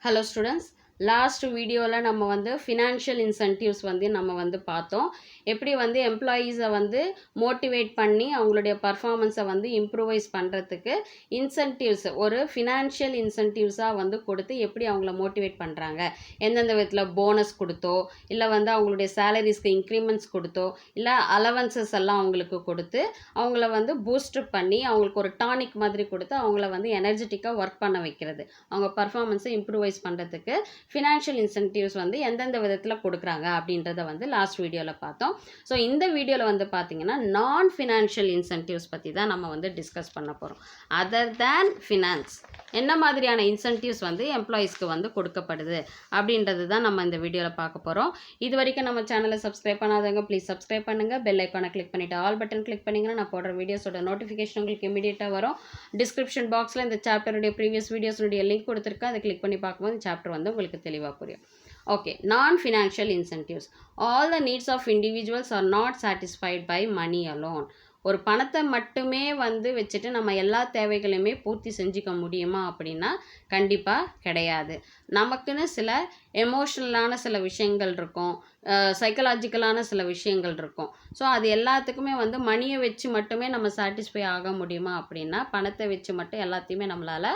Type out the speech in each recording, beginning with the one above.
Hello students, last வீடியோவில் நம்ம வந்து ஃபினான்ஷியல் இன்சென்டிவ்ஸ் வந்து நம்ம பார்த்தோம். எப்படி எம்ப்ளாயீஸை மோட்டிவேட் பண்ணி அவங்களுடைய பர்ஃபார்மன்ஸை இம்ப்ரூவைஸ் பண்ணுறதுக்கு இன்சென்டிவ்ஸ் ஒரு ஃபினான்ஷியல் இன்சென்டிவ்ஸாக கொடுத்து எப்படி அவங்கள மோட்டிவேட் பண்ணுறாங்க, எந்தெந்த விதத்தில் போனஸ் கொடுத்தோ இல்லை அவங்களுடைய சேலரிஸ்க்கு இன்க்ரிமெண்ட்ஸ் கொடுத்தோ இல்லை அலவன்சஸ் எல்லாம் அவங்களுக்கு கொடுத்து அவங்கள பூஸ்ட் பண்ணி அவங்களுக்கு ஒரு டானிக் மாதிரி கொடுத்து அவங்கள எனர்ஜெட்டிக்காக ஒர்க் பண்ண வைக்கிறது, அவங்க பர்ஃபார்மன்ஸை இம்ப்ரூவைஸ் பண்ணுறதுக்கு ஃபினான்ஷியல் இன்சென்டிவ்ஸ் எந்தெந்த விதத்தில் கொடுக்குறாங்க அப்படின்றத லாஸ்ட் வீடியோவில் பார்த்தோம். ஸோ இந்த வீடியோவில் பார்த்தீங்கன்னா நான் ஃபினான்ஷியல் இன்சென்டிவ்ஸ் பற்றி தான் நம்ம டிஸ்கஸ் பண்ண போகிறோம். அதர் தேன் ஃபினான்ஸ் என்ன மாதிரியான இன்சென்டிவ்ஸ் எம்ப்ளாயீஸ்க்கு கொடுக்கப்படுது அப்படின்றது தான் நம்ம இந்த வீடியோவில் பார்க்க போகிறோம். இது வரைக்கும் நம்ம சேனலை சப்ஸ்கிரைப் பண்ணாதவங்க ப்ளீஸ் சப்ஸ்கிரைப் பண்ணுங்கள். பெல் ஐக்கானை கிளிக் பண்ணிவிட்டு ஆல் பட்டன் கிளிக் பண்ணிங்கன்னா நான் போடுற வீடியோஸோட நோட்டிஃபிகேஷன் உங்களுக்கு இமீடியட்டாக வரும். டிஸ்கிரிப்ஷன் பாக்ஸில் இந்த சாப்டருடைய ப்ரீவியஸ் வீடியோஸுடைய லிங்க் கொடுத்துருக்கேன், அதை கிளிக் பண்ணி பார்க்கும்போது சாப்டர் உங்களுக்கு தெளிவாக புரியும். Okay, non-financial incentives. All the needs of individuals are not satisfied by money alone. ஒரு பணத்தை மட்டுமே வச்சுட்டு நம்ம எல்லா தேவைகளையுமே பூர்த்தி செஞ்சுக்க முடியுமா அப்படின்னா கண்டிப்பாக கிடையாது. நமக்குன்னு சில எமோஷ்னலான சில விஷயங்கள் இருக்கும், சைக்கலாஜிக்கலான சில விஷயங்கள் இருக்கும். ஸோ அது எல்லாத்துக்குமே மணியை வச்சு மட்டுமே நம்ம சாட்டிஸ்ஃபை ஆக முடியுமா அப்படின்னா பணத்தை வச்சு மட்டும் எல்லாத்தையுமே நம்மளால்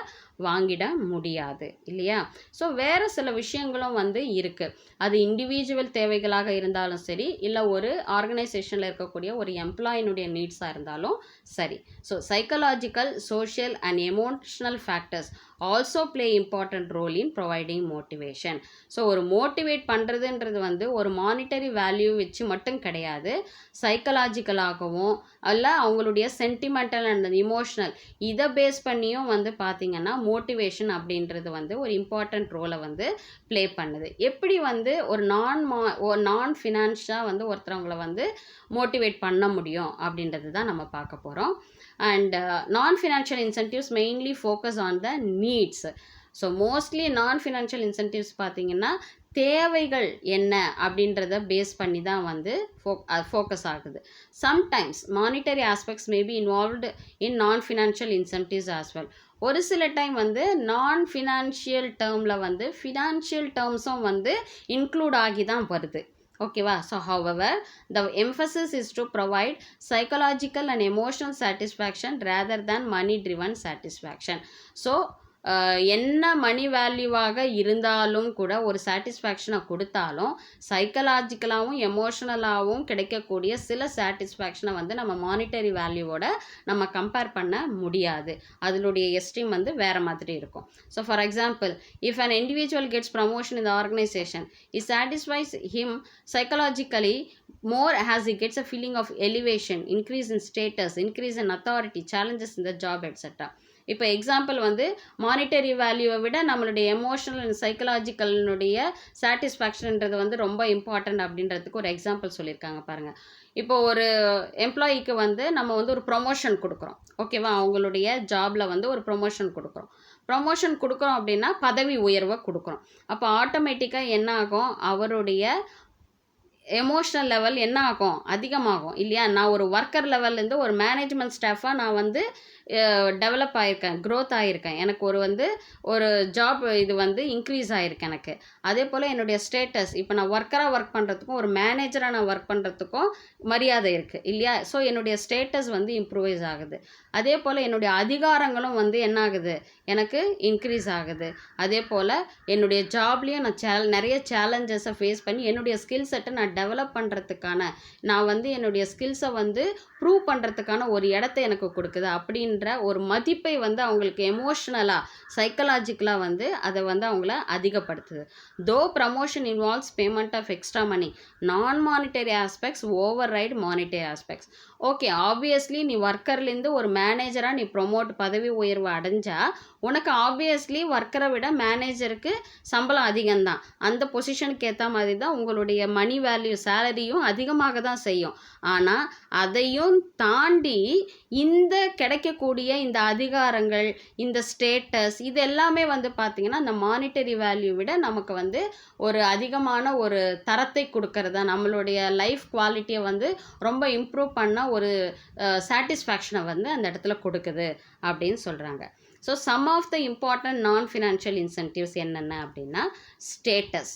வாங்கிட முடியாது இல்லையா? ஸோ வேறு சில விஷயங்களும் இருக்குது. அது இண்டிவிஜுவல் தேவைகளாக இருந்தாலும் சரி, இல்லை ஒரு ஆர்கனைசேஷனில் இருக்கக்கூடிய ஒரு எம்ப்ளாயினுடைய நீட்ஸாக இருந்தாலும் சரி. So psychological, social and emotional factors also play important role in providing motivation. So ஒரு மோட்டிவேட் பண்ணுறதுன்றது ஒரு மானிட்டரி வேல்யூ வச்சு மட்டும் கிடையாது, சைக்கலாஜிக்கலாகவும் அல்ல அவங்களுடைய சென்டிமெண்டல் அண்ட் இமோஷ்னல் இதை பேஸ் பண்ணியும் பார்த்திங்கன்னா மோட்டிவேஷன் அப்படின்றது ஒரு இம்பார்ட்டண்ட் ரோலை ப்ளே பண்ணுது. எப்படி ஒரு நான் ஃபினான்ஷியாக ஒருத்தவங்களை மோட்டிவேட் பண்ண முடியும் அப்படின்றது தான் நம்ம பார்க்க போகிறோம். And nonfinancial incentives mainly focus on the needs. So mostly nonfinancial incentives பார்த்திங்கன்னா தேவைகள் என்ன அப்படின்றத பேஸ் பண்ணி தான் ஃபோக்கஸ் ஆகுது. Sometimes monetary aspects may be involved in nonfinancial incentives as well. ஒரு சில டைம் நான் ஃபினான்ஷியல் டேர்மில் ஃபினான்ஷியல் டேர்ம்ஸும் இன்க்ளூட் ஆகி தான் வருது. ஓகேவா? So however the emphasis is to provide psychological and emotional satisfaction rather than money driven satisfaction. So என்ன மணி வேல்யூவாக இருந்தாலும் கூட ஒரு சாட்டிஸ்ஃபேக்ஷனை கொடுத்தாலும் சைக்கலாஜிக்கலாகவும் எமோஷ்னலாகவும் கிடைக்கக்கூடிய சில சாட்டிஸ்ஃபேக்ஷனை நம்ம மானிட்டரி வேல்யூவோட நம்ம கம்பேர் பண்ண முடியாது. அதனுடைய எஸ்டீம் வேறு மாதிரி இருக்கும். So for example, if an individual gets promotion in the organization, it satisfies him psychologically more as he gets a feeling of elevation, increase in status, increase in authority, challenges in the job, etc. இப்போ example monetary வேல்யூவை விட நம்மளுடைய emotional and சைக்கலாஜிக்கலினுடைய சாட்டிஸ்ஃபேக்ஷன்ன்றது ரொம்ப important அப்படின்றதுக்கு ஒரு example சொல்லியிருக்காங்க பாருங்கள். இப்போ ஒரு எம்ப்ளாயிக்கு நம்ம ஒரு ப்ரொமோஷன் கொடுக்குறோம். ஓகேவா? அவங்களுடைய ஜாபில் ஒரு ப்ரொமோஷன் கொடுக்குறோம் அப்படின்னா பதவி உயர்வை கொடுக்குறோம். அப்போ ஆட்டோமேட்டிக்காக என்ன ஆகும், அவருடைய எமோஷ்னல் லெவல் என்ன ஆகும், அதிகமாகும் இல்லையா? நான் ஒரு ஒர்க்கர் லெவல்லேருந்து ஒரு மேனேஜ்மெண்ட் ஸ்டாஃபாக நான் டெவலப் ஆகியிருக்கேன், க்ரோத் ஆகியிருக்கேன், எனக்கு ஒரு ஜாப் இது இன்க்ரீஸ் ஆகிருக்கு எனக்கு. அதே போல் என்னுடைய ஸ்டேட்டஸ், இப்போ நான் ஒர்க்கராக ஒர்க் பண்ணுறதுக்கும் ஒரு மேனேஜராக நான் ஒர்க் பண்ணுறதுக்கும் மரியாதை இருக்குது இல்லையா? ஸோ என்னுடைய ஸ்டேட்டஸ் இம்ப்ரூவைஸ் ஆகுது. அதே போல் என்னுடைய அதிகாரங்களும் என்ன ஆகுது, எனக்கு இன்க்ரீஸ் ஆகுது. அதே போல் என்னுடைய ஜாப்லேயும் நான் நிறைய சேலஞ்சஸை ஃபேஸ் பண்ணி என்னுடைய ஸ்கில் செட்டை நான் டெவலப் பண்ணுறதுக்கான, நான் என்னுடைய ஸ்கில்ஸை ப்ரூவ் பண்ணுறதுக்கான ஒரு இடத்த எனக்கு கொடுக்குது அப்படின்ற ஒரு மதிப்பை அவங்களுக்கு எமோஷ்னலாக சைக்கலாஜிக்கலாக அதை அவங்கள அதிகப்படுத்துது. Though promotion involves payment of extra money, non monetary aspects over right monetary aspects. Okay, obviously நீ ஒர்க்கர்லேருந்து ஒரு மேனேஜராக நீ பதவி உயர்வு அடைஞ்சால் உனக்கு ஆப்வியஸ்லி ஒர்க்கரை விட மேனேஜருக்கு சம்பளம் அதிகம்தான். அந்த பொசிஷனுக்கு ஏற்ற மாதிரி தான் உங்களுடைய மணி வேல்யூ சேலரியும் அதிகமாக தான் செய்யும். ஆனால் அதையும் தாண்டி இந்த கிடைக்கக்கூடிய இந்த அதிகாரங்கள், இந்த ஸ்டேட்டஸ், இது எல்லாமே பார்த்திங்கன்னா அந்த மானிட்டரி வேல்யூ விட நமக்கு ஒரு அதிகமான ஒரு தரத்தை கொடுக்கறதா, நம்மளுடைய லைஃப் குவாலிட்டியை ரொம்ப இம்ப்ரூவ் பண்ண ஒரு சாட்டிஸ்ஃபேக்ஷனை அந்த இடத்துல கொடுக்குது அப்படின்னு சொல்கிறாங்க. So some of the important non financial incentives என்னென்ன அப்படின்னா ஸ்டேட்டஸ்.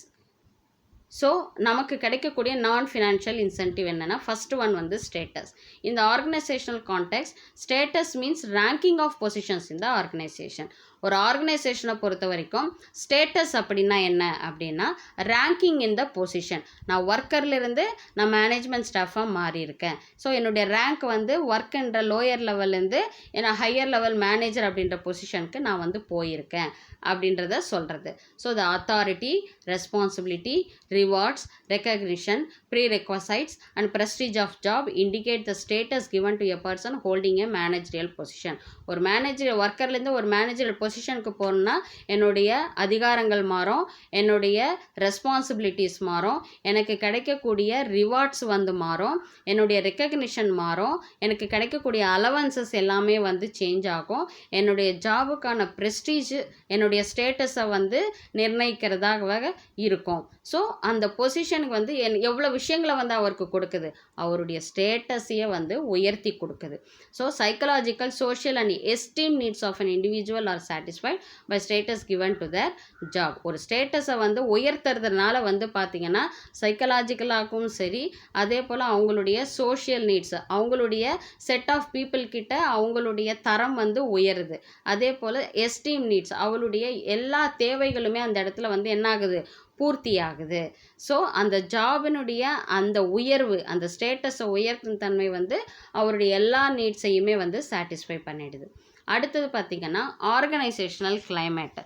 ஸோ நமக்கு கிடைக்கக்கூடிய நான் ஃபினான்ஷியல் இன்சென்டிவ் என்னென்னா ஃபர்ஸ்ட் ஒன் வந்து ஸ்டேட்டஸ். இந்த organizational context status means ranking of positions இந்த ஆர்கனைசேஷன். ஒரு ஆர்கனைசேஷனை பொறுத்த வரைக்கும் ஸ்டேட்டஸ் அப்படின்னா என்ன அப்படின்னா ரேங்கிங் இன் த பொசிஷன். நான் ஒர்க்கர்லேருந்து நான் மேனேஜ்மெண்ட் ஸ்டாஃபாக மாறி இருக்கேன். ஸோ என்னுடைய ரேங்க் வந்து ஒர்க் என்ற லோயர் லெவல்லேருந்து நான் ஹையர் லெவல் மேனேஜர் அப்படின்ற பொசிஷனுக்கு நான் வந்து போயிருக்கேன் அப்படின்றத சொல்கிறது. So the authority, responsibility, rewards, recognition, prerequisites and prestige of job indicate the status given to a person holding a managerial position. ஒரு மேனேஜர் ஒர்க்கர்லேருந்து ஒரு மேனேஜரியல் பொசிஷனுக்கு போகணுன்னா என்னுடைய அதிகாரங்கள் மாறும், என்னுடைய ரெஸ்பான்சிபிலிட்டிஸ் மாறும், எனக்கு கிடைக்கக்கூடிய ரிவார்ட்ஸ் வந்து மாறும், என்னுடைய ரெக்கக்னிஷன் மாறும், எனக்கு கிடைக்கக்கூடிய அலவன்சஸ் எல்லாமே வந்து சேஞ்ச் ஆகும், என்னுடைய ஜாபுக்கான ப்ரெஸ்டீஜ் என்னுடைய ஸ்டேட்டஸை வந்து நிர்ணயிக்கிறதாக இருக்கும். ஸோ அந்த பொசிஷனுக்கு வந்து எவ்வளோ விஷயங்களை வந்து அவருக்கு கொடுக்குது, அவருடைய ஸ்டேட்டஸையே வந்து உயர்த்தி கொடுக்குது. So psychological, social and esteem needs of an individual are satisfied by status given to their job. ஒரு ஸ்டேட்டஸை வந்து உயர்த்துறதுனால வந்து பார்த்திங்கன்னா சைக்கலாஜிக்கலாகவும் சரி, அதே போல் அவங்களுடைய சோஷியல் நீட்ஸ், அவங்களுடைய செட் ஆஃப் பீப்புள் கிட்ட அவங்களுடைய தரம் வந்து உயருது. அதே போல் எஸ்டீம் நீட்ஸ், அவளுடைய எல்லா தேவைகளுமே அந்த இடத்துல வந்து என்ன ஆகுது, பூர்த்தி ஆகுது. ஸோ அந்த ஜாபினுடைய அந்த உயர்வு, அந்த ஸ்டேட்டஸை உயர்த்தும் தன்மை வந்து அவருடைய எல்லா நீட்ஸையுமே வந்து சாட்டிஸ்ஃபை பண்ணிடுது. அடுத்தது பார்த்திங்கன்னா ஆர்கனைசேஷனல் கிளைமேட்.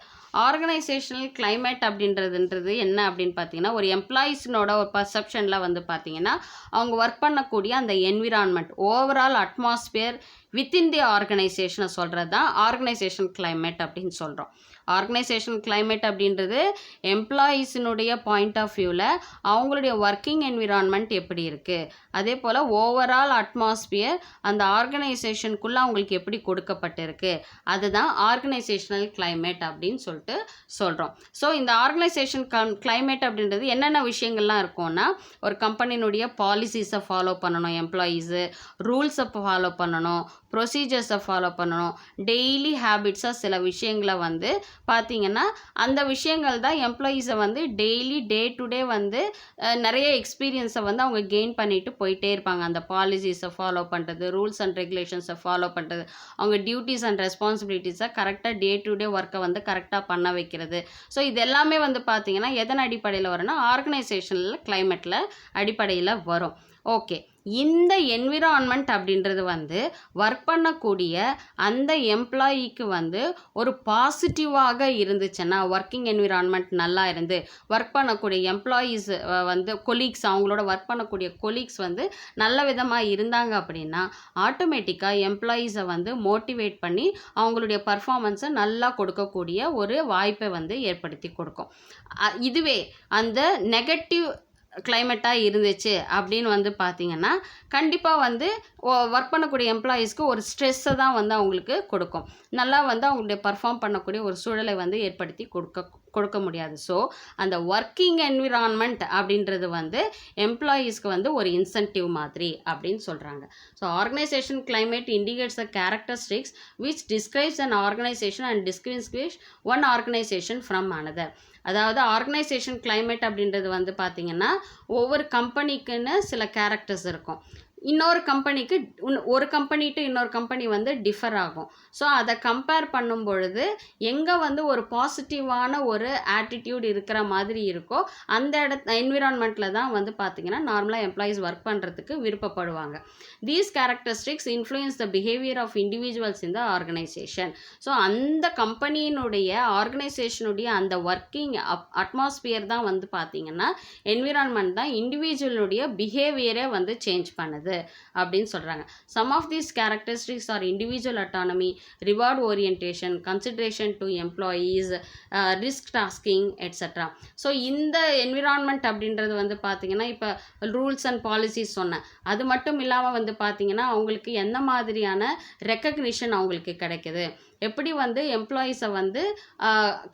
ஆர்கனைசேஷனல் கிளைமேட் அப்படின்றது என்ன அப்படின்னு பார்த்தீங்கன்னா, ஒரு எம்ப்ளாயீஸ்னோட ஒரு பர்செப்ஷனில் வந்து பார்த்திங்கன்னா அவங்க ஒர்க் பண்ணக்கூடிய அந்த environment, overall atmosphere within the ஆர்கனைசேஷனை சொல்கிறது தான் ஆர்கனைசேஷன் கிளைமேட் அப்படின்னு சொல்கிறோம். ஆர்கனைசேஷன் கிளைமேட் அப்படின்றது எம்ப்ளாயீஸினுடைய பாயிண்ட் ஆஃப் வியூவில் அவங்களுடைய ஒர்க்கிங் என்விரான்மெண்ட் எப்படி இருக்குது, அதே போல் ஓவரால் அட்மாஸ்பியர் அந்த ஆர்கனைசேஷனுக்குள்ளே அவங்களுக்கு எப்படி கொடுக்கப்பட்டிருக்கு, அதுதான் ஆர்கனைசேஷனல் கிளைமேட் அப்படின்னு சொல்லிட்டு சொல்கிறோம். ஸோ இந்த ஆர்கனைசேஷன் கிளைமேட் அப்படின்றது என்னென்ன விஷயங்கள்லாம் இருக்கும்னா, ஒரு கம்பெனியினுடைய பாலிசிஸை ஃபாலோ பண்ணணும் எம்ப்ளாயீஸு, ரூல்ஸை ஃபாலோ பண்ணணும், ப்ரொசீஜர்ஸை ஃபாலோ பண்ணணும், டெய்லி ஹேபிட்ஸாக சில விஷயங்களை வந்து பார்த்திங்கன்னா அந்த விஷயங்கள் தான் எம்ப்ளாயீஸை வந்து டெய்லி டே டு டே வந்து நிறைய எக்ஸ்பீரியன்ஸை வந்து அவங்க கெயின் பண்ணிட்டு போயிட்டே இருப்பாங்க. அந்த பாலிசிஸை ஃபாலோ பண்ணுறது, ரூல்ஸ் அண்ட் ரெகுலேஷன்ஸை ஃபாலோ பண்ணுறது, அவங்க டியூட்டிஸ் அண்ட் ரெஸ்பான்சிபிலிட்டிஸை கரெக்டாக டே டு டே ஒர்க்கை வந்து கரெக்டாக பண்ண வைக்கிறது. ஸோ இது எல்லாமே வந்து பார்த்திங்கன்னா எதன் அடிப்படையில் வரும்னா ஆர்கனைசேஷனில் கிளைமேட்டில் அடிப்படையில் வரும். ஓகே, இந்த என்விரான்மெண்ட் அப்படின்றது வந்து ஒர்க் பண்ணக்கூடிய அந்த எம்ப்ளாயிக்கு வந்து ஒரு பாசிட்டிவாக இருந்துச்சுன்னா, ஒர்க்கிங் என்விரான்மெண்ட் நல்லா இருந்து ஒர்க் பண்ணக்கூடிய எம்ப்ளாயீஸ் வந்து கொலீக்ஸ், அவங்களோட ஒர்க் பண்ணக்கூடிய கொலீக்ஸ் வந்து நல்ல விதமாக இருந்தாங்க அப்படின்னா ஆட்டோமேட்டிக்காக எம்ப்ளாயீஸை வந்து மோட்டிவேட் பண்ணி அவங்களுடைய பர்ஃபார்மன்ஸை நல்லா கொடுக்கக்கூடிய ஒரு வாய்ப்பை வந்து ஏற்படுத்தி கொடுக்கும். இதுவே அந்த நெகட்டிவ் கிளைமேட்டாக இருந்துச்சு அப்படின்னு வந்து பார்த்திங்கன்னா கண்டிப்பாக வந்து ஒர்க் பண்ணக்கூடிய எம்ப்ளாயீஸ்க்கு ஒரு ஸ்ட்ரெஸ்ஸை தான் வந்து அவங்களுக்கு கொடுக்கும். நல்லா வந்து அவங்களுடைய பர்ஃபார்ம் பண்ணக்கூடிய ஒரு சூழலை வந்து ஏற்படுத்தி கொடுக்க முடியாது. ஸோ அந்த ஒர்க்கிங் என்விரான்மெண்ட் அப்படின்றது வந்து எம்ப்ளாயீஸ்க்கு வந்து ஒரு இன்சென்டிவ் மாதிரி அப்படின்னு சொல்கிறாங்க. So organisation climate indicates the characteristics which describes an organisation and distinguish one organisation from another. அதாவது ஆர்கனைசேஷன் கிளைமேட் அப்படின்றது வந்து பார்த்திங்கன்னா ஒவ்வொரு கம்பெனிக்குன்னு சில கேரக்டர்ஸ் இருக்கும். இன்னொரு கம்பெனிக்கு ஒரு கம்பெனி டு இன்னொரு கம்பெனி வந்து டிஃபர் ஆகும். ஸோ அதை கம்பேர் பண்ணும் பொழுது எங்கே வந்து ஒரு பாசிட்டிவான ஒரு ஆட்டிடியூட் இருக்கிற மாதிரி இருக்கோ அந்த என்விரான்மெண்ட்டில் தான் வந்து பார்த்திங்கன்னா நார்மலாக எம்ப்ளாயீஸ் ஒர்க் பண்ணுறதுக்கு விருப்பப்படுவாங்க. These characteristics influence the behaviour of individuals in the organization. So அந்த கம்பெனியினுடைய ஆர்கனைசேஷனுடைய அந்த ஒர்க்கிங் அட்மாஸ்பியர் தான் வந்து பார்த்திங்கன்னா என்விரான்மெண்ட் தான் இண்டிவிஜுவலுடைய பிஹேவியரே வந்து சேஞ்ச் பண்ணுது அப்படின்னு சொல்றாங்க. Some of these characteristics are individual autonomy, reward orientation, consideration to employees, risk tasking, etc. So இந்த என்விரான்மெண்ட் அப்படின்றது வந்து பார்த்தீங்கன்னா இப்போ ரூல்ஸ் அண்ட் பாலிசிஸ் சொன்னேன். அது மட்டும் இல்லாமல் வந்து பார்த்தீங்கன்னா அவங்களுக்கு எந்த மாதிரியான ரெக்கக்னிஷன் அவங்களுக்கு கிடைக்குது, எப்படி வந்து எம்ப்ளாயீஸை வந்து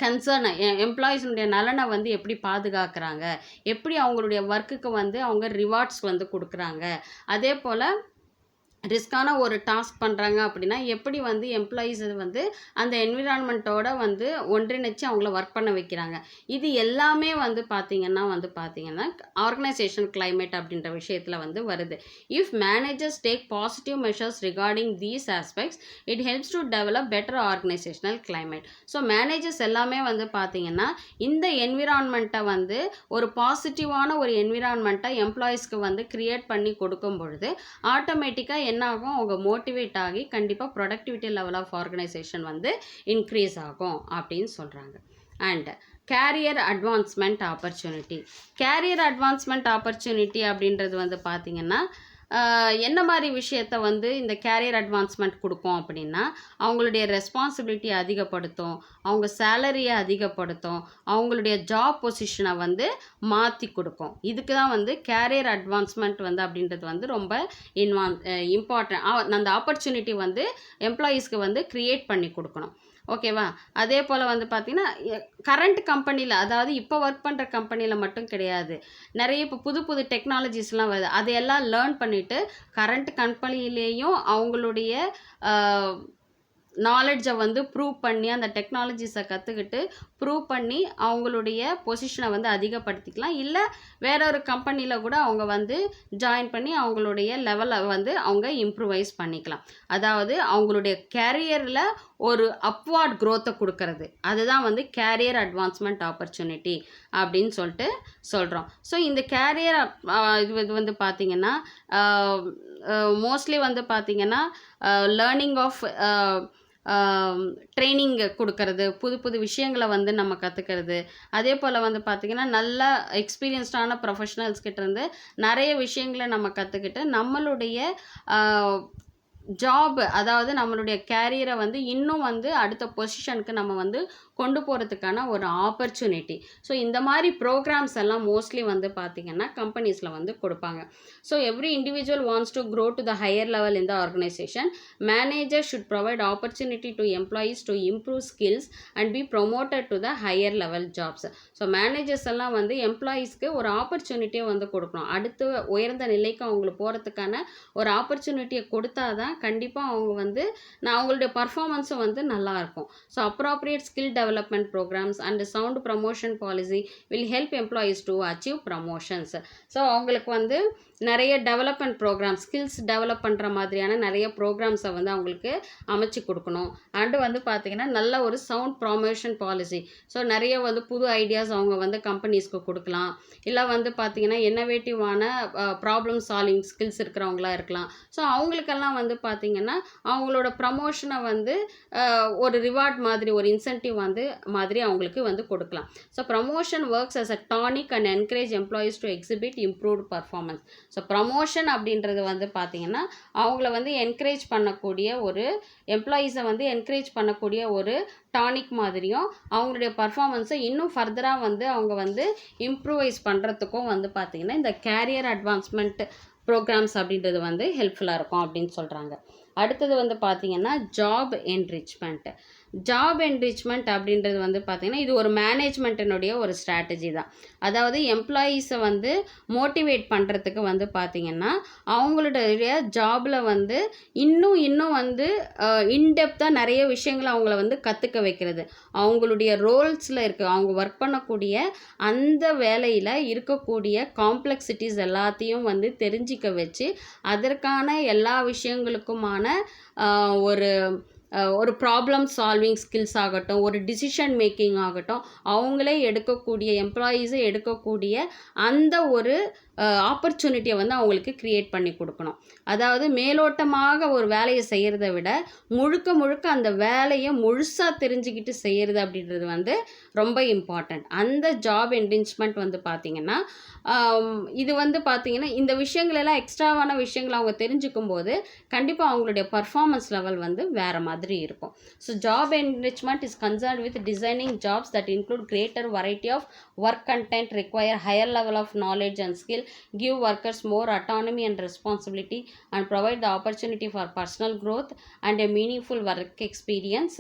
கன்சர்ன் எம்ப்ளாயீஸுடைய நலனை வந்து எப்படி பாதுகாக்கிறாங்க, எப்படி அவங்களுடைய ஒர்க்குக்கு வந்து அவங்க ரிவார்ட்ஸ் வந்து கொடுக்குறாங்க, அதே போல் ரிஸ்க்கான ஒரு டாஸ்க் பண்ணுறாங்க அப்படின்னா எப்படி வந்து எம்ப்ளாயீஸ் வந்து அந்த என்விரான்மெண்ட்டோட வந்து ஒன்றிணைச்சு அவங்கள ஒர்க் பண்ண வைக்கிறாங்க. இது எல்லாமே வந்து பார்த்திங்கன்னா ஆர்கனைசேஷன் கிளைமேட் அப்படின்ற விஷயத்தில் வந்து வருது. If managers take positive measures regarding these aspects it helps to develop better organisational climate. So managers எல்லாமே வந்து பார்த்திங்கன்னா இந்த என்விரான்மெண்ட்டை வந்து ஒரு பாசிட்டிவான ஒரு என்விரான்மெண்ட்டை எம்ப்ளாயீஸ்க்கு வந்து க்ரியேட் பண்ணி கொடுக்கும் பொழுது ஆட்டோமேட்டிக்காக என்ன ஆகும், அவங்க மோட்டிவேட் ஆகி கண்டிப்பாக ப்ரொடக்டிவிட்டி லெவல் ஆஃப் ஆர்கனைசேஷன் வந்து இன்க்ரீஸ் ஆகும் அப்படின்னு சொல்கிறாங்க. அண்ட் கேரியர் அட்வான்ஸ்மெண்ட் ஆப்பர்ச்சுனிட்டி அப்படின்றது வந்து பார்த்திங்கன்னா என்ன மாதிரி விஷயத்த வந்து இந்த கேரியர் அட்வான்ஸ்மெண்ட் கொடுக்கும் அப்படின்னா அவங்களுடைய ரெஸ்பான்சிபிலிட்டி அதிகப்படுத்தும், அவங்க சேலரியை அதிகப்படுத்தும், அவங்களுடைய ஜாப் பொசிஷனை வந்து மாற்றி கொடுக்கும். இதுக்கு தான் வந்து கேரியர் அட்வான்ஸ்மெண்ட் வந்து அப்படின்றது வந்து ரொம்ப இம்பார்ட்டன்ட். அந்த ஆப்பர்ச்சுனிட்டி வந்து எம்ப்ளாயீஸ்க்கு வந்து க்ரியேட் பண்ணி கொடுக்கணும். ஓகேவா? அதே போல் வந்து பார்த்திங்கன்னா கரண்ட் கம்பெனியில், அதாவது இப்போ ஒர்க் பண்ணுற கம்பெனியில் மட்டும் கிடையாது, நிறைய இப்போ புது புது டெக்னாலஜிஸ்லாம் வருது. அதையெல்லாம் லேர்ன் பண்ணிவிட்டு கரண்ட் கம்பெனிலேயும் அவங்களுடைய நாலெட்ஜை வந்து ப்ரூவ் பண்ணி அந்த டெக்னாலஜிஸை கற்றுக்கிட்டு ப்ரூவ் பண்ணி அவங்களுடைய பொசிஷனை வந்து அதிகப்படுத்திக்கலாம். இல்லை வேற ஒரு கம்பெனியில் கூட அவங்க வந்து ஜாயின் பண்ணி அவங்களுடைய லெவலை வந்து அவங்க இம்ப்ரூவைஸ் பண்ணிக்கலாம். அதாவது அவங்களுடைய கேரியரில் ஒரு அப்வார்ட் க்ரோத்தை கொடுக்கறது, அதுதான் வந்து கேரியர் அட்வான்ஸ்மெண்ட் ஆப்பர்ச்சுனிட்டி அப்படின்னு சொல்லிட்டு சொல்கிறோம். ஸோ இந்த கேரியர் இது வந்து பார்த்திங்கன்னா மோஸ்ட்லி வந்து பார்த்திங்கன்னா லேர்னிங் ஆஃப் ட்ரைனிங் கொடுக்கறது, புது புது விஷயங்களை வந்து நம்ம கற்றுக்கிறது. அதே போல் வந்து பார்த்திங்கன்னா நல்ல எக்ஸ்பீரியன்ஸ்டான ப்ரொஃபஷனல்ஸ் கிட்டேருந்து நிறைய விஷயங்களை நம்ம கற்றுக்கிட்டு நம்மளுடைய ஜாப், அதாவது நம்மளுடைய கேரியரை வந்து இன்னும் வந்து அடுத்த பொசிஷனுக்கு நம்ம வந்து கொண்டு போகிறதுக்கான ஒரு ஆப்பர்ச்சுனிட்டி. ஸோ இந்த மாதிரி ப்ரோக்ராம்ஸ் எல்லாம் மோஸ்ட்லி வந்து பார்த்திங்கன்னா கம்பெனிஸில் வந்து கொடுப்பாங்க. So every individual wants to grow to the higher level in the organisation. Manager should provide opportunity to employees to improve skills and B promoted to the higher level jobs. So managers எல்லாம் வந்து எம்ப்ளாயீஸ்க்கு ஒரு ஆப்பர்ச்சுனிட்டியை வந்து கொடுக்கணும். அடுத்து உயர்ந்த நிலைக்கு அவங்களுக்கு போகிறதுக்கான ஒரு ஆப்பர்ச்சுனிட்டியை கொடுத்தா தான் கண்டிப்பாக அவங்க வந்து அவங்களுடைய பர்ஃபார்மன்ஸும் வந்து நல்லாயிருக்கும். So appropriate skill development programs and sound promotion policy will help employees to achieve promotions. So அவங்களுக்கு வந்து நிறைய டெவலப்மெண்ட் ப்ரோக்ராம், ஸ்கில்ஸ் டெவலப் பண்ணுற மாதிரியான நிறைய ப்ரோக்ராம்ஸை வந்து அவங்களுக்கு அமைச்சு கொடுக்கணும். அண்டு வந்து பார்த்திங்கன்னா நல்ல ஒரு சவுண்ட் ப்ரொமோஷன் பாலிசி. ஸோ நிறைய வந்து புது ஐடியாஸ் அவங்க வந்து கம்பெனிஸ்க்கு கொடுக்கலாம். இல்லை வந்து பார்த்திங்கன்னா இன்னோவேட்டிவான ப்ராப்ளம் சால்விங் ஸ்கில்ஸ் இருக்கிறவங்களா இருக்கலாம். ஸோ அவங்களுக்கெல்லாம் வந்து பார்த்திங்கன்னா அவங்களோட ப்ரமோஷனை வந்து ஒரு ரிவார்ட் மாதிரி, ஒரு இன்சென்டிவ் மாதிரி அவங்களுக்கு வந்து கொடுக்கலாம். So promotion works as a tonic and encourage employees to exhibit improved performance. So promotion அப்படின்றது வந்து பார்த்திங்கன்னா அவங்கள வந்து என்கரேஜ் பண்ணக்கூடிய ஒரு எம்ப்ளாயீஸை வந்து என்கரேஜ் பண்ணக்கூடிய ஒரு டானிக் மாதிரியும் அவங்களுடைய பர்ஃபார்மன்ஸை இன்னும் ஃபர்தராக வந்து அவங்க வந்து இம்ப்ரூவைஸ் பண்ணுறதுக்கும் வந்து பார்த்திங்கன்னா இந்த கேரியர் அட்வான்ஸ்மெண்ட் ப்ரோக்ராம்ஸ் அப்படின்றது வந்து ஹெல்ப்ஃபுல்லாக இருக்கும் அப்படின்னு சொல்கிறாங்க. அடுத்தது வந்து பார்த்திங்கன்னா ஜாப் என்ரிச்மெண்ட். ஜாப் என்ரிச்மெண்ட் அப்படின்றது வந்து பார்த்திங்கன்னா இது ஒரு மேனேஜ்மெண்ட்டினுடைய ஒரு ஸ்ட்ராட்டஜி தான். அதாவது எம்ப்ளாயீஸை வந்து மோட்டிவேட் பண்ணுறதுக்கு வந்து பார்த்திங்கன்னா அவங்களுடைய ஜாபில் வந்து இன்னும் வந்து இன்டெப்த்தாக நிறைய விஷயங்களை அவங்கள வந்து கற்றுக்க வைக்கிறது. அவங்களுடைய ரோல்ஸில் அவங்க ஒர்க் பண்ணக்கூடிய அந்த வேலையில் இருக்கக்கூடிய காம்ப்ளெக்சிட்டிஸ் எல்லாத்தையும் வந்து தெரிஞ்சிக்க வச்சு அதற்கான எல்லா விஷயங்களுக்குமான ஒரு ப்ராப்ளம் சால்விங் ஸ்கில்ஸ் ஆகட்டும், ஒரு டிசிஷன் மேக்கிங் ஆகட்டும், அவங்களே எடுக்கக்கூடிய எம்ப்ளாயீஸை எடுக்கக்கூடிய அந்த ஒரு ஆப்பர்ச்சுனிட்டியை வந்து அவங்களுக்கு க்ரியேட் பண்ணி கொடுக்கணும். அதாவது மேலோட்டமாக ஒரு வேலையை செய்கிறத விட முழுக்க அந்த வேலையை முழுசாக தெரிஞ்சுக்கிட்டு செய்கிறது அப்படின்றது வந்து ரொம்ப இம்பார்ட்டண்ட். அந்த ஜாப் என்ரிச்மெண்ட் வந்து பார்த்திங்கன்னா இது வந்து பார்த்திங்கன்னா இந்த விஷயங்களெல்லாம் எக்ஸ்ட்ராவான விஷயங்களை அவங்க தெரிஞ்சுக்கும் போது கண்டிப்பாக அவங்களுடைய பர்ஃபார்மன்ஸ் லெவல் வந்து வேறு மாதிரி இருக்கும். So job enrichment is concerned with designing jobs that include greater variety of work content, require higher level of knowledge and skill, give workers more autonomy and responsibility, and provide the opportunity for personal growth and a meaningful work experience.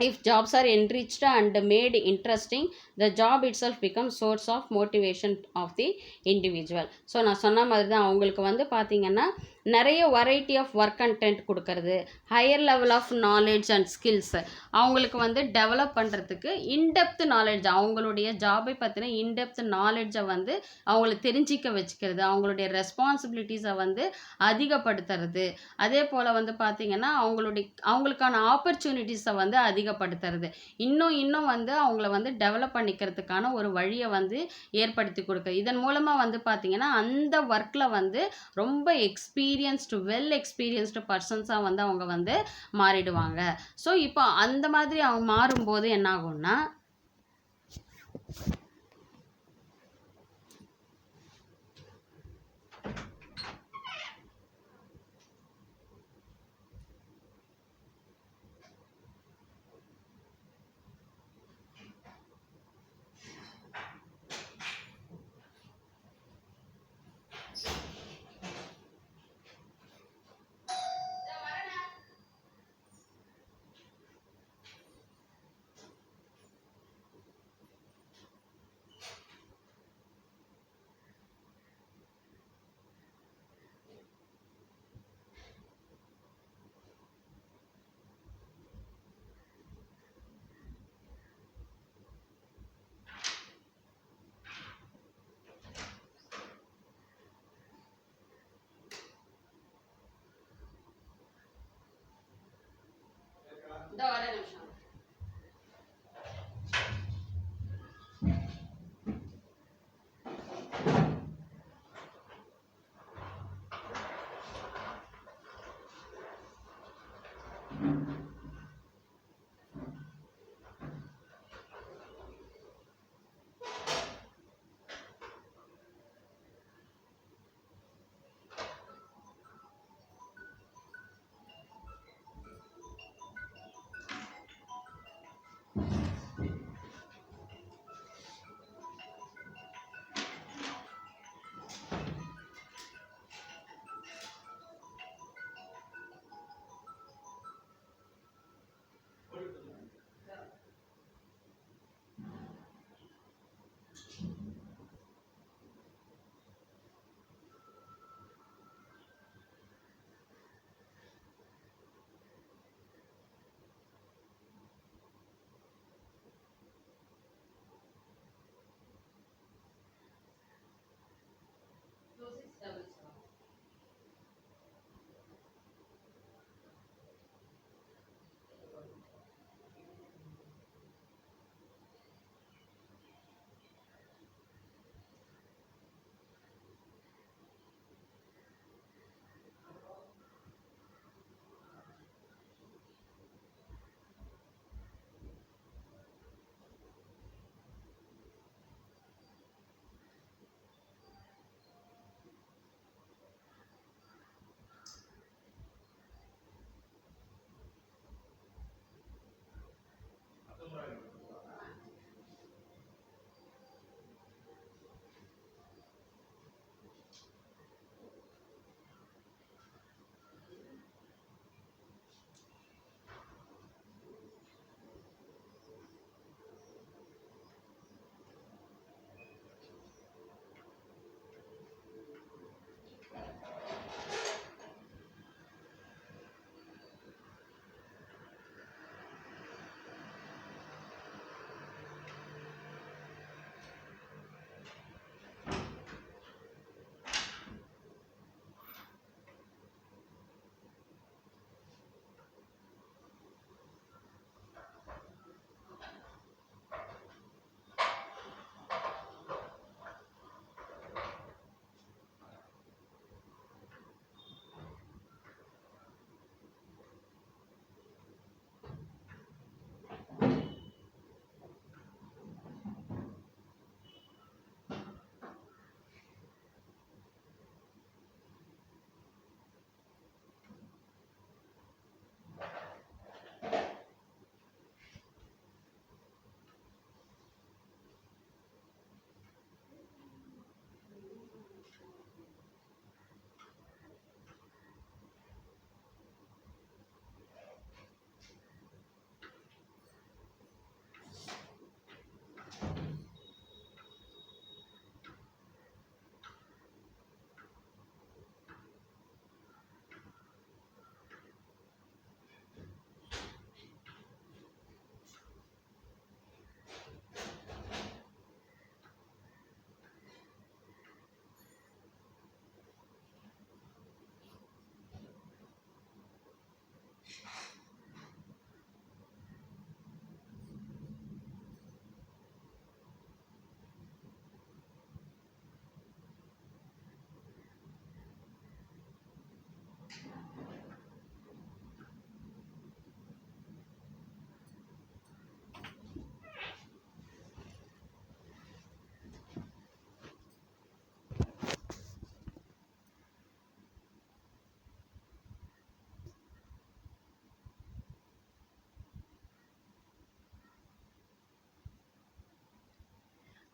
If jobs are enriched and made interesting, the job itself becomes source of motivation of the individual. So நான் சொன்ன மாதிரி தான் அவங்களுக்கு வந்து பார்த்திங்கன்னா நிறைய variety of work content கொடுக்கறது, higher level of knowledge and skills அவங்களுக்கு வந்து டெவலப் பண்ணுறதுக்கு இன்டெப்த் நாலேஜ், அவங்களுடைய ஜாபை பற்றின இன்டெப்த் நாலேஜை வந்து அவங்களுக்கு தெரிஞ்சிக்க வச்சுக்கிறது, அவங்களுடைய ரெஸ்பான்சிபிலிட்டிஸை வந்து அதிகப்படுத்துறது, அதே போல் வந்து பார்த்திங்கன்னா அவங்களுக்கான ஆப்பர்ச்சுனிட்டிஸை வந்து அதிகப்படுத்துறது, இன்னும் வந்து அவங்கள வந்து டெவலப் பண்ணிக்கிறதுக்கான ஒரு வழியை வந்து ஏற்படுத்தி கொடுக்க. இதன் மூலமாக வந்து பார்த்திங்கன்னா அந்த ஒர்க்கில் வந்து ரொம்ப வெல் எக்ஸ்பீரியன்ஸ்டு பர்சன்ஸாக வந்து அவங்க வந்து மாறிடுவாங்க. ஸோ இப்போ அந்த மாதிரி அவங்க மாறும்போது என்ன ஆகும்னா,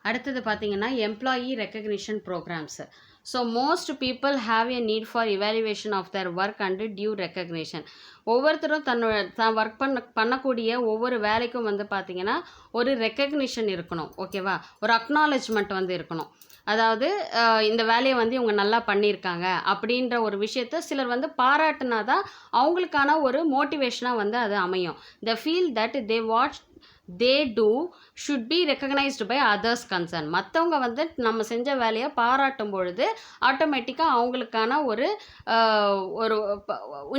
அடுத்தது பார்த்தீங்கன்னா employee recognition programs. So most people have a need for evaluation of their work and due recognition. ஒவ்வொருத்தரும் தான் ஒர்க் பண்ணக்கூடிய ஒவ்வொரு வேலைக்கும் வந்து பார்த்தீங்கன்னா ஒரு ரெக்கக்னிஷன் இருக்கணும். ஓகேவா? ஒரு அக்னாலஜ்மெண்ட் வந்து இருக்கணும். அதாவது இந்த வேலையை வந்து இவங்க நல்லா பண்ணியிருக்காங்க அப்படின்ற ஒரு விஷயத்த சிலர் வந்து பாராட்டினா தான் அவங்களுக்கான ஒரு மோட்டிவேஷனாக வந்து அது அமையும். The feel that they do should be recognized by others concern. மற்றவங்க வந்து நம்ம செஞ்ச வேலையை பாராட்டும் பொழுது ஆட்டோமேட்டிக்காக அவங்களுக்கான ஒரு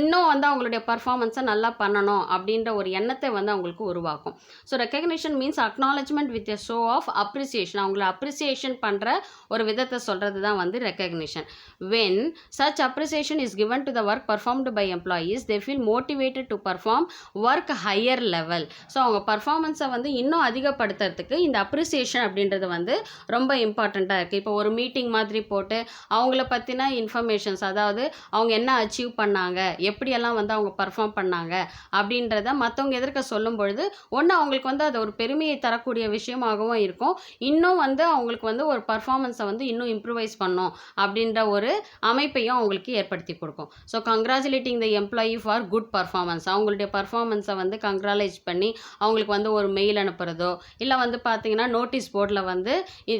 இன்னும் வந்து அவங்களுடைய பர்ஃபார்மன்ஸை நல்லா பண்ணணும் அப்படின்ற ஒரு எண்ணத்தை வந்து அவங்களுக்கு உருவாக்கும். So recognition means acknowledgement with a show of appreciation. அவங்கள அப்ரிசியேஷன் பண்ணுற ஒரு விதத்தை சொல்கிறது தான் வந்து recognition. When such appreciation is given to the work performed by employees, they feel motivated to perform work higher level. So அவங்க பர்ஃபார்மன்ஸை வந்து இன்னும் அதிகப்படுத்துறதுக்கு இந்த அப்ரிசியேஷன் அப்படின்றது வந்து ரொம்ப இம்பார்ட்டண்ட்டாக இருக்குது. இப்போ ஒரு மீட்டிங் மாதிரி போட்டு அவங்கள பற்றின இன்ஃபர்மேஷன்ஸ், அதாவது அவங்க என்ன அச்சீவ் பண்ணாங்க, எப்படியெல்லாம் வந்து அவங்க பர்ஃபார்ம் பண்ணாங்க அப்படின்றத மற்றவங்க எதிர்க்க சொல்லும் பொழுது ஒன்று அவங்களுக்கு வந்து அது ஒரு பெருமையை தரக்கூடிய விஷயமாகவும் இருக்கும். இன்னும் வந்து அவங்களுக்கு வந்து ஒரு பர்ஃபார்மன்ஸை வந்து இன்னும் இம்ப்ரூவைஸ் பண்ணும் அப்படின்ற ஒரு அமைப்பையும் அவங்களுக்கு ஏற்படுத்தி கொடுக்கும். So congratulating the employee for good performance. அவங்களுடைய பர்ஃபார்மன்ஸை வந்து கங்க்ராலேஜ் பண்ணி அவங்களுக்கு வந்து ஒரு மெயில் அனுப்புகிறதோ, இல்லை வந்து பார்த்தீங்கன்னா நோட்டீஸ் போர்டில் வந்து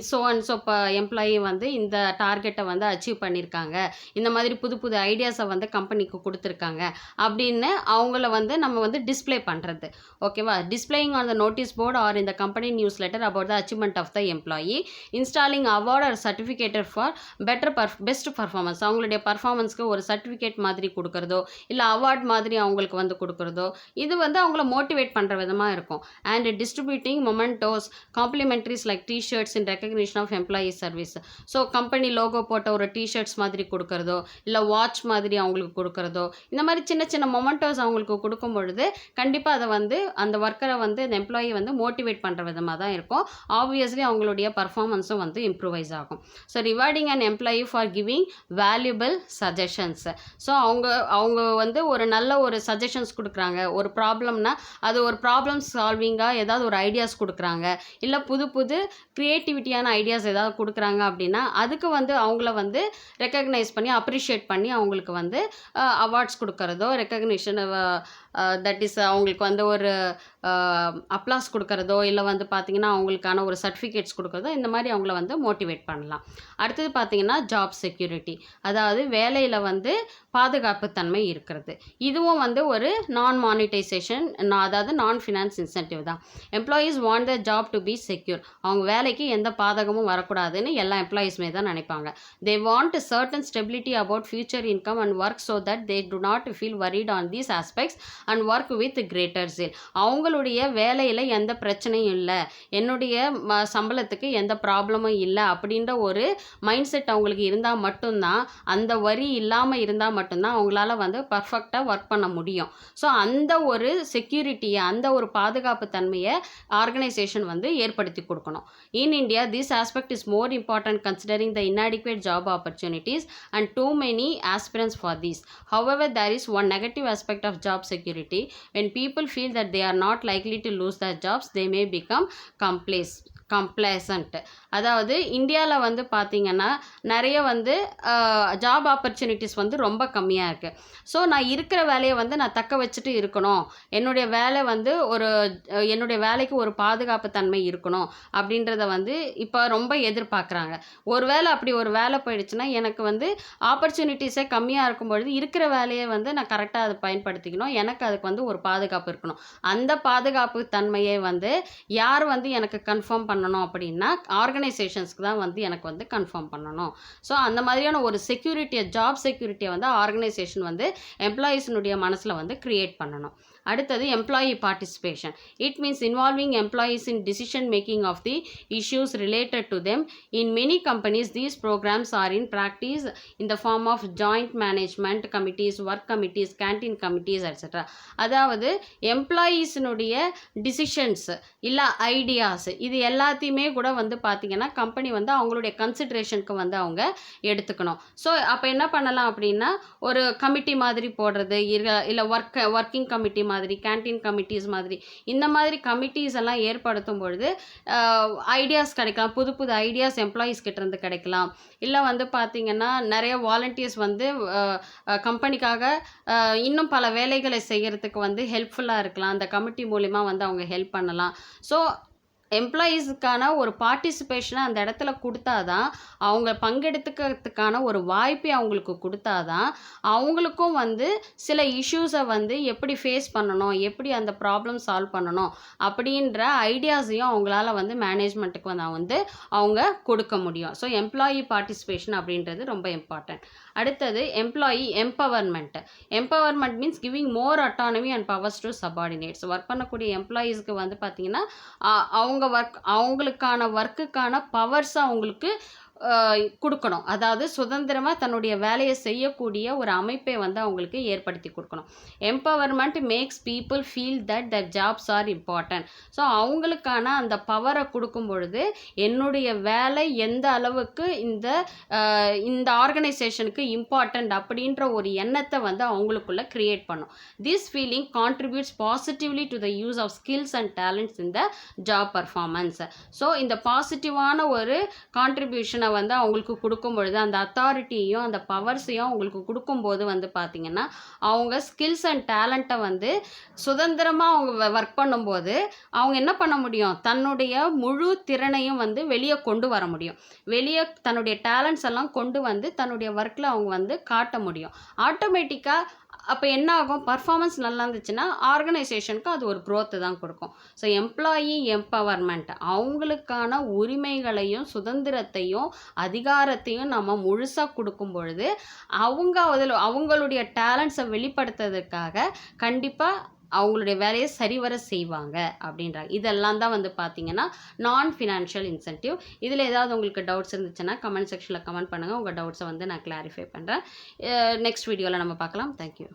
ஸோ அண்ட் ஸோ எம்ப்ளாயி வந்து இந்த டார்கெட்டை வந்து அச்சீவ் பண்ணியிருக்காங்க, இந்த மாதிரி புது புது ஐடியாஸை வந்து கம்பெனிக்கு கொடுத்துருக்காங்க அப்படின்னு அவங்கள வந்து நம்ம வந்து டிஸ்பிளே பண்ணுறது. ஓகேவா? Displaying on the notice board or இந்த company newsletter about the achievement of the employee, installing award or certificated for best performance. அவங்களுடைய பர்ஃபார்மன்ஸ்க்கு ஒரு சர்டிஃபிகேட் மாதிரி கொடுக்குறதோ, இல்லை அவார்ட் மாதிரி அவங்களுக்கு வந்து கொடுக்குறதோ, இது வந்து அவங்கள மோட்டிவேட் பண்ணுற விதமாக இருக்கும். And distributing mementos, complimentaries like t-shirts in recognition of employee service. So company logo போட்ட ஒரு டிஷர்ட்ஸ் மாதிரி கொடுக்குறதோ, இல்லை வாட்ச் மாதிரி அவங்களுக்கு கொடுக்குறதோ, இந்த மாதிரி சின்ன சின்ன மொமெண்டோஸ் அவங்களுக்கு கொடுக்கும் பொழுது கண்டிப்பாக அதை வந்து அந்த ஒர்க்கரை வந்து அந்த எம்ப்ளாயி வந்து மோட்டிவேட் பண்ணுற விதமாக தான் இருக்கும். ஆப்வியஸ்லி அவங்களுடைய பர்ஃபார்மன்ஸும் வந்து இம்ப்ரூவைஸ் ஆகும். So rewarding and employee for giving valuable suggestions. So அவங்க வந்து ஒரு நல்ல ஒரு சஜஷன்ஸ் கொடுக்குறாங்க. ஒரு ப்ராப்ளம்னா அது ஒரு ப்ராப்ளம் சால்விங்காக ஏதாவது ஒரு ஐடியாஸ் கொடுக்குறாங்க, இல்லை புது புது க்ரியேட்டிவிட்டியான ஐடியாஸ் ஏதாவது கொடுக்குறாங்க அப்படின்னா அதுக்கு வந்து அவங்கள வந்து ரெக்கக்னைஸ் பண்ணி அப்ரிஷியேட் பண்ணி அவங்களுக்கு வந்து அவார்ட்ஸ் கொடுக்கறதோ, ரெக்கக்னிஷன் தட் இஸ் அவங்களுக்கு வந்து ஒரு அப்ளாஸ் கொடுக்கறதோ, இல்லை வந்து பார்த்திங்கன்னா அவங்களுக்கான ஒரு சர்டிஃபிகேட்ஸ் கொடுக்குறதோ, இந்த மாதிரி அவங்கள வந்து மோட்டிவேட் பண்ணலாம். அடுத்தது பார்த்திங்கன்னா ஜாப் செக்யூரிட்டி, அதாவது வேலையில் வந்து பாதுகாப்பு தன்மை இருக்கிறது. இதுவும் வந்து ஒரு நான் மானிட்டைசேஷன், அதாவது நான் ஃபினான்ஸ் இன்சென்டிவ் தான். Employees want the job to be secure. அவங்க வேலைக்கு எந்த பாதகமும் வரக்கூடாதுன்னு எல்லா எம்ப்ளாயீஸுமே தான் நினைப்பாங்க. They want certain stability about future income and work so that they do not feel worried on these aspects and work with greater zeal. அவங்களுடைய வேலையில் எந்த பிரச்சனையும் இல்லை, என்னுடைய சம்பளத்துக்கு எந்த ப்ராப்ளமும் இல்லை அப்படின்ற ஒரு மைண்ட் செட் அவங்களுக்கு இருந்தால் மட்டும்தான், அந்த வரி இல்லாமல் இருந்தால் மட்டும்தான் அவங்களால வந்து பர்ஃபெக்டாக ஒர்க் பண்ண முடியும். ஸோ அந்த ஒரு செக்யூரிட்டியை, அந்த ஒரு பாதுகாப்பு தன்மையை ஆர்கனைசேஷன் வந்து ஏற்படுத்தி கொடுக்கணும். In India this aspect is more important considering the inadequate job opportunities and too many aspirants for these. However, there is one negative aspect of job security. When people feel that they are not likely to lose their jobs, they may become complacent. அதாவது இந்தியாவில் வந்து பார்த்திங்கன்னா நிறைய வந்து job opportunities வந்து ரொம்ப கம்மியாக இருக்குது. ஸோ நான் இருக்கிற வேலையை வந்து நான் தக்க வச்சுட்டு இருக்கணும், என்னுடைய வேலை வந்து என்னுடைய வேலைக்கு ஒரு பாதுகாப்பு தன்மை இருக்கணும் அப்படின்றத வந்து இப்போ ரொம்ப எதிர்பார்க்குறாங்க. ஒரு வேளை அப்படி ஒரு வேலை போயிடுச்சுன்னா எனக்கு வந்து ஆப்பர்ச்சுனிட்டிஸே கம்மியாக இருக்கும் பொழுது இருக்கிற வேலையை வந்து நான் கரெக்டாக அதை பயன்படுத்திக்கணும், எனக்கு அதுக்கு வந்து ஒரு பாதுகாப்பு இருக்கணும். அந்த பாதுகாப்பு தன்மையை வந்து யார் வந்து எனக்கு கன்ஃபார்ம் பண்ணணும் அப்படின்னா ஆர்கனைசேஷன்ஸ்க்கு தான் வந்து எனக்கு வந்து கன்ஃபார்ம் பண்ணணும். ஸோ அந்த மாதிரியான ஒரு செக்யூரிட்டியை, ஜாப் செக்யூரிட்டியை வந்து ஆர்கனைசேஷன் வந்து எம்ப்ளாயீஸினுடைய மனசில் வந்து கிரியேட் பண்ணணும். அடுத்தது employee participation. It means involving employees in decision making of the issues related to them. In many companies these programs are in practice in the form of joint management committees, work committees, canteen committees etcetera. அதாவது எம்ப்ளாயீஸினுடைய decisions இல்லை ideas இது எல்லாத்தையுமே கூட வந்து பார்த்திங்கன்னா company வந்து அவங்களுடைய கன்சிடரேஷனுக்கு வந்து அவங்க எடுத்துக்கணும். ஸோ அப்போ என்ன பண்ணலாம் அப்படின்னா ஒரு கமிட்டி மாதிரி போடுறது, இல்லை ஒர்க்கிங் கமிட்டி மாதிரி, கேன்டீன் கமிட்டிஸ் மாதிரி, இந்த மாதிரி கமிட்டிஸ் எல்லாம் ஏற்படுத்தும் பொழுது ஐடியாஸ் கிடைக்கலாம், புது புது ஐடியாஸ் எம்ப்ளாயீஸ் கிட்டேருந்து கிடைக்கலாம். இல்லை வந்து பார்த்திங்கன்னா நிறைய வாலண்டியர்ஸ் வந்து கம்பெனிக்காக இன்னும் பல வேலைகளை செய்கிறதுக்கு வந்து ஹெல்ப்ஃபுல்லாக இருக்கலாம். அந்த கமிட்டி மூலிமா வந்து அவங்க ஹெல்ப் பண்ணலாம். ஸோ எம்ப்ளாயீஸுக்கான ஒரு பார்ட்டிசிபேஷனை அந்த இடத்துல கொடுத்தா தான், அவங்க பங்கெடுத்துக்கிறதுக்கான ஒரு வாய்ப்பை அவங்களுக்கு கொடுத்தா தான், அவங்களுக்கும் வந்து சில இஷ்யூஸை வந்து எப்படி ஃபேஸ் பண்ணணும், எப்படி அந்த ப்ராப்ளம் சால்வ் பண்ணணும் அப்படின்ற ஐடியாஸையும் அவங்களால வந்து மேனேஜ்மெண்ட்டுக்கு வந்து அவங்க கொடுக்க முடியும். ஸோ எம்ப்ளாயி பார்ட்டிசிபேஷன் அப்படின்றது ரொம்ப இம்பார்ட்டன்ட். அடுத்தது employee empowerment. Empowerment means giving more autonomy and powers to subordinates. Work பண்ணக்கூடிய எம்ப்ளாயீஸ்க்கு வந்து பார்த்திங்கன்னா அவங்களுக்கான ஒர்க்குக்கான பவர்ஸை அவங்களுக்கு கொடுக்கணும். அதாவது சுதந்திரமாக தன்னுடைய வேலையை செய்யக்கூடிய ஒரு அமைப்பை வந்து அவங்களுக்கு ஏற்படுத்தி கொடுக்கணும். Empowerment makes people feel that the jobs are important. So அவங்களுக்கான அந்த பவரை கொடுக்கும் பொழுது என்னுடைய வேலை எந்த அளவுக்கு இந்த ஆர்கனைசேஷனுக்கு இம்பார்ட்டன்ட் அப்படின்ற ஒரு எண்ணத்தை வந்து அவங்களுக்குள்ள கிரியேட் பண்ணும். This feeling contributes positively to the use of skills and talents in the job performance. So இந்த பாசிட்டிவான ஒரு கான்ட்ரிபியூஷனை வந்து அவங்களுக்கு கொடுக்கும் பொழுது, அந்த அத்தாரிட்டியையும் அந்த பவர்ஸையும் அவங்களுக்கு கொடுக்கும்போது வந்து பார்த்திங்கன்னா அவங்க ஸ்கில்ஸ் அண்ட் டேலண்ட்டை வந்து சுதந்திரமாக அவங்க ஒர்க் பண்ணும்போது அவங்க என்ன பண்ண முடியும், தன்னுடைய முழு திறனையும் வந்து வெளியே கொண்டு வர முடியும். வெளியே தன்னுடைய டேலண்ட்ஸ் எல்லாம் கொண்டு வந்து தன்னுடைய ஒர்க்கில் அவங்க வந்து காட்ட முடியும். ஆட்டோமேட்டிக்காக அப்போ என்ன ஆகும், பர்ஃபார்மன்ஸ் நல்லா இருந்துச்சுன்னா ஆர்கனைசேஷனுக்கு அது ஒரு க்ரோத்து தான் கொடுக்கும். ஸோ எம்ப்ளாயி எம்பவர்மெண்ட், அவங்களுக்கான உரிமைகளையும் சுதந்திரத்தையும் அதிகாரத்தையும் நம்ம முழுசாக கொடுக்கும் பொழுது அவங்களுடைய டேலண்ட்ஸை வெளிப்படுத்துறதுக்காக கண்டிப்பாக அவங்களுடைய வேலையை சரிவர செய்வாங்க அப்படின்றாங்க. இதெல்லாம் தான் வந்து பார்த்திங்கன்னா நான் ஃபினான்ஷியல் இன்சென்டிவ். இதில் ஏதாவது உங்களுக்கு டவுட்ஸ் இருந்துச்சுன்னா கமெண்ட் செக்ஷனில் கமெண்ட் பண்ணுங்கள். உங்கள் டவுட்ஸை வந்து நான் கிளாரிஃபை பண்ணுறேன். நெக்ஸ்ட் வீடியோவில் நம்ம பார்க்கலாம். தேங்க்யூ.